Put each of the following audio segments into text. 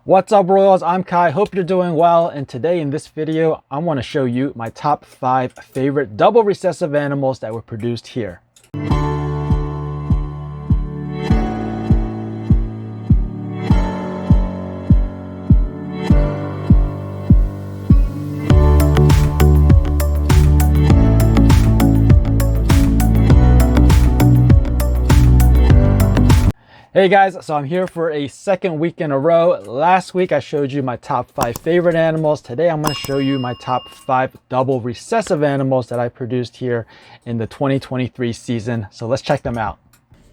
What's up, Royals? I'm Kai. Hope you're doing well. And today in this video, I want to show you my top 5 favorite double recessive animals that were produced here. Hey guys, so I'm here for a second week in a row. Last week I showed you my top 5 favorite animals. Today I'm going to show you my top 5 double recessive animals that I produced here in the 2023 season. So let's check them out.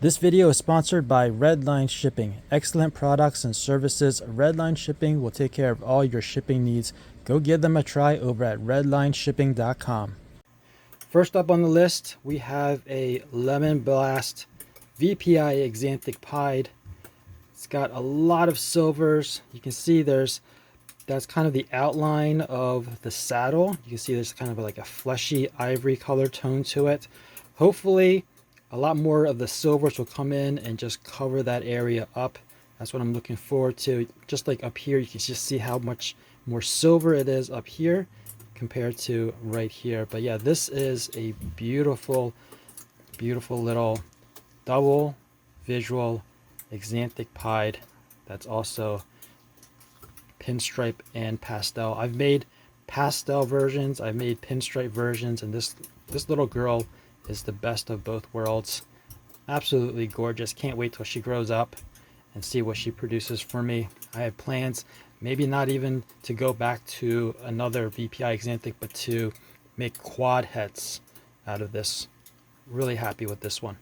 This video is sponsored by Redline Shipping. Excellent products and services. Redline Shipping will take care of all your shipping needs. Go give them a try over at redlineshipping.com. First up on the list, we have a Lemon Blast VPI Exanti Pi. It's got a lot of silvers. You can see that's kind of the outline of the saddle. You can see there's kind of like a fleshy ivory color tone to it. Hopefully a lot more of the silvers will come in and just cover that area up. That's what I'm looking forward to. Just like up here, you can just see how much more silver it is up here compared to right here. But yeah, this is a beautiful, beautiful little double visual Exanti Pi that's also pinstripe and pastel. I've made pastel versions, I've made pinstripe versions, and this little girl is the best of both worlds. Absolutely gorgeous. Can't wait till she grows up and see what she produces for me. I have plans, maybe not even to go back to another VPI Exanti, but to make quad heads out of this. Really happy with this one.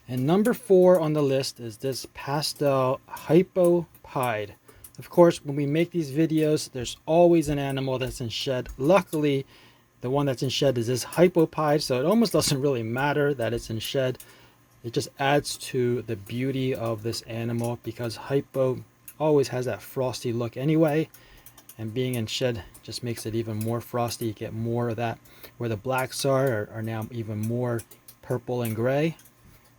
And number 4 on the list is this Pastel Hypo Pi. Of course, when we make these videos, there's always an animal that's in shed. Luckily, the one that's in shed is this Hypo Pi, so it almost doesn't really matter that it's in shed. It just adds to the beauty of this animal because Hypo always has that frosty look anyway. And being in shed just makes it even more frosty. You get more of that. Where the blacks are now even more purple and gray,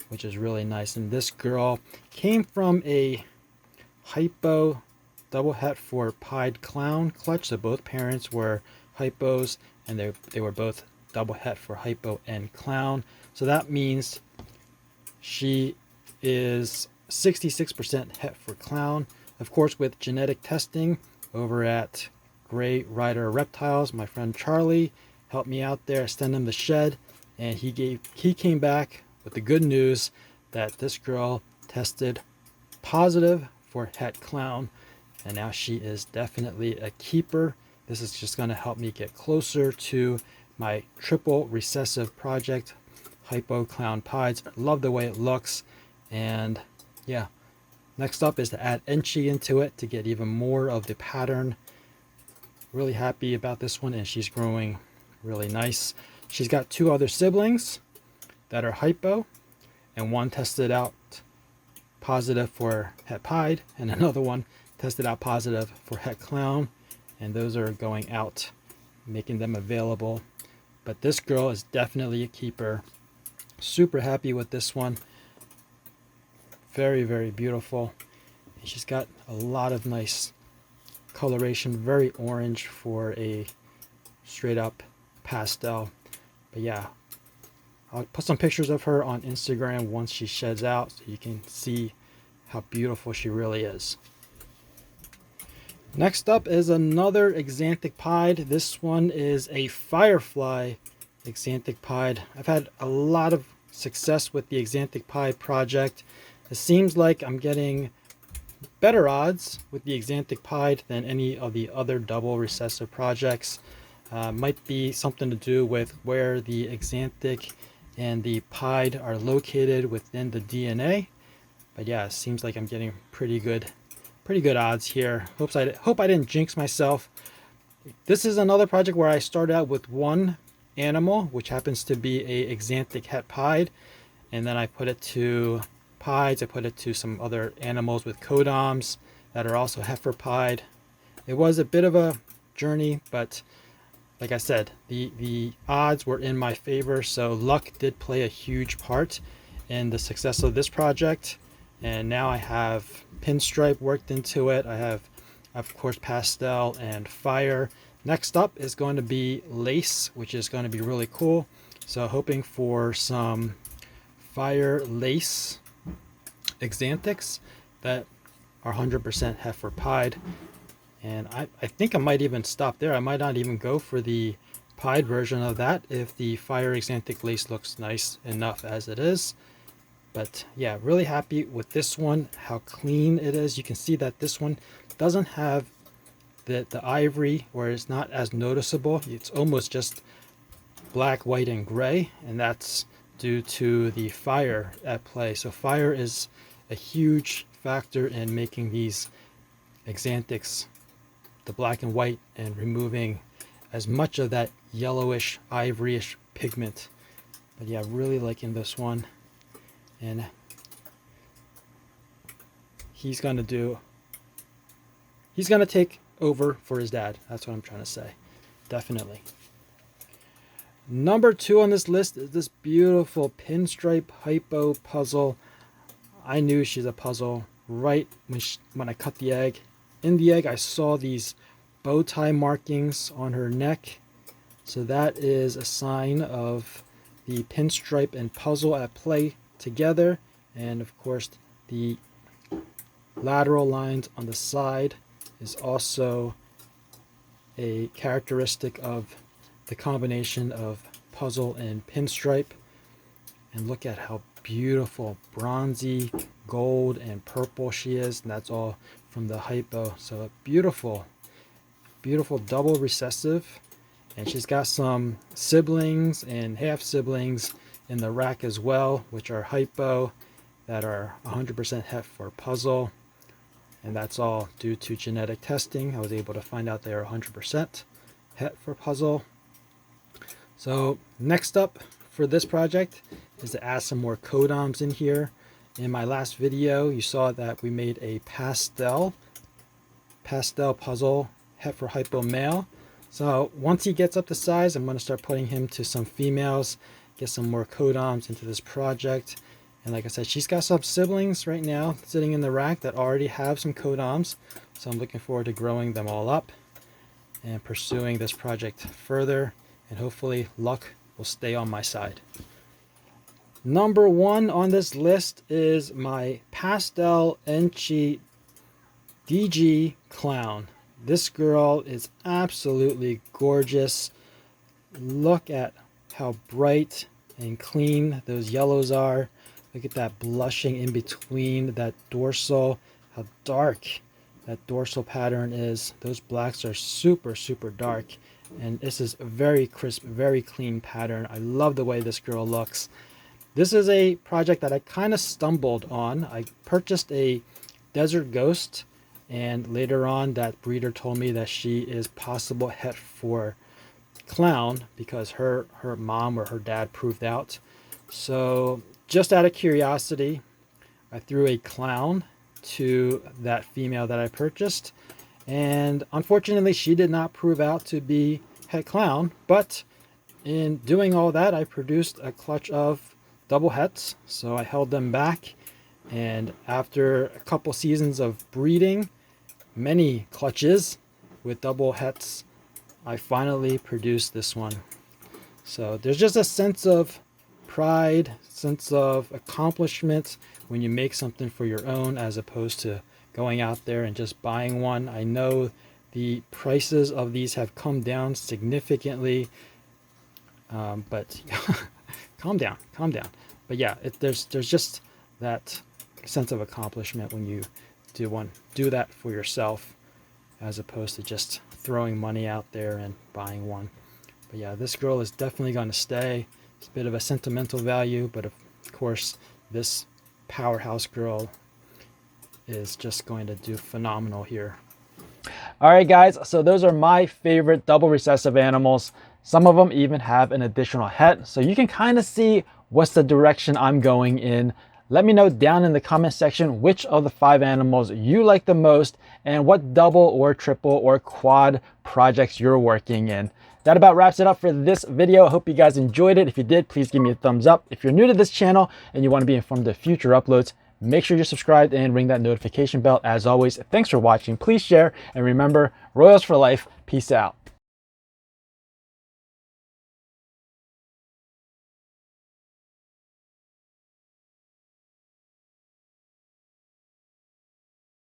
which is really nice. And this girl came from a Hypo double het for Pied Clown clutch. So both parents were Hypos, and they were both double het for Hypo and Clown. So that means she is 66% het for Clown. Of course, with genetic testing over at Gray Rider Reptiles, my friend Charlie helped me out there, send him the shed, and he came back with the good news that this girl tested positive for het Clown, and now she is definitely a keeper. This is just going to help me get closer to my triple recessive project, Hypo Clown Pies. Love the way it looks. And yeah, next up is to add Enchi into it to get even more of the pattern. Really happy about this one, and she's growing really nice. She's got 2 other siblings that are Hypo, and one tested out positive for het Pi, and another one tested out positive for het Clown, and those are going out, making them available. But this girl is definitely a keeper. Super happy with this one. Very, very beautiful. And she's got a lot of nice coloration, very orange for a straight up pastel. But yeah, I'll put some pictures of her on Instagram once she sheds out so you can see how beautiful she really is. Next up is another Exanti Pi. This one is a Firefly Exanti Pi. I've had a lot of success with the Exanti Pi project. It seems like I'm getting better odds with the Exanti Pi than any of the other double recessive projects. Might be something to do with where the Exanti and the Pi are located within the DNA. But yeah, it seems like I'm getting pretty good odds here. Hope I didn't jinx myself. This is another project where I started out with one animal, which happens to be a Exanti het Pi, and then I put it to Pies. I put it to some other animals with codoms that are also heifer Pi. It was a bit of a journey, but like I said, the odds were in my favor, so luck did play a huge part in the success of this project. And now I have Pinstripe worked into it. I have, of course, Pastel and Fire. Next up is going to be Lace, which is going to be really cool. So hoping for some Fire Lace Exantics that are 100% heifer pied. And I think I might even stop there. I might not even go for the pied version of that if the Fire Exantic Lace looks nice enough as it is. But yeah, really happy with this one, how clean it is. You can see that this one doesn't have the ivory, where it's not as noticeable. It's almost just black, white, and gray, and that's due to the fire at play. So fire is a huge factor in making these Exantics the black and white and removing as much of that yellowish, ivoryish pigment. But yeah, really liking this one. And he's gonna take over for his dad. That's what I'm trying to say. Definitely. Number 2 on this list is this beautiful Pinstripe Hypo puzzle. I knew she's a puzzle right when I cut the egg. In the egg, I saw these bow tie markings on her neck. So that is a sign of the pinstripe and puzzle at play together. And of course, the lateral lines on the side is also a characteristic of the combination of puzzle and pinstripe. And look at how beautiful bronzy gold and purple she is, and that's all from the hypo. So a beautiful double recessive. And she's got some siblings and half siblings in the rack as well, which are hypo, that are 100% het for puzzle. And that's all due to genetic testing. I was able to find out they are 100% het for puzzle. So next up for this project is to add some more codoms in here. In my last video, you saw that we made a pastel puzzle het for hypo male. So once he gets up to size, I'm going to start putting him to some females, get some more codoms into this project. And like I said, she's got some siblings right now sitting in the rack that already have some codoms. So I'm looking forward to growing them all up and pursuing this project further. And hopefully luck will stay on my side. Number 1 on this list is my Pastel Hypo DG Clown. This girl is absolutely gorgeous. Look at how bright and clean those yellows are. Look at that blushing in between that dorsal, how dark that dorsal pattern is. Those blacks are super dark, and this is a very crisp, very clean pattern. I love the way this girl looks. This is a project that I kind of stumbled on. I purchased a Desert Ghost, and later on that breeder told me that she is possible het for clown because her mom or her dad proved out. So just out of curiosity, I threw a clown to that female that I purchased, and unfortunately she did not prove out to be het clown. But in doing all that, I produced a clutch of double hets, so I held them back, and after a couple seasons of breeding, many clutches with double hets, I finally produced this one. So there's just a sense of pride, sense of accomplishment when you make something for your own as opposed to going out there and just buying one. I know the prices of these have come down significantly, but calm down. But yeah, there's just that sense of accomplishment when you do that for yourself as opposed to just throwing money out there and buying one. But yeah, this girl is definitely going to stay. It's a bit of a sentimental value, but of course this powerhouse girl is just going to do phenomenal here. All right guys, so those are my favorite double recessive animals. Some of them even have an additional het, so you can kind of see what's the direction I'm going in. Let me know down in the comment section which of the 5 animals you like the most and what double or triple or quad projects you're working in. That about wraps it up for this video. I hope you guys enjoyed it. If you did, please give me a thumbs up. If you're new to this channel and you want to be informed of future uploads, Make sure you're subscribed and ring that notification bell. As always, thanks for watching. Please share, and remember, Royals for life. Peace out.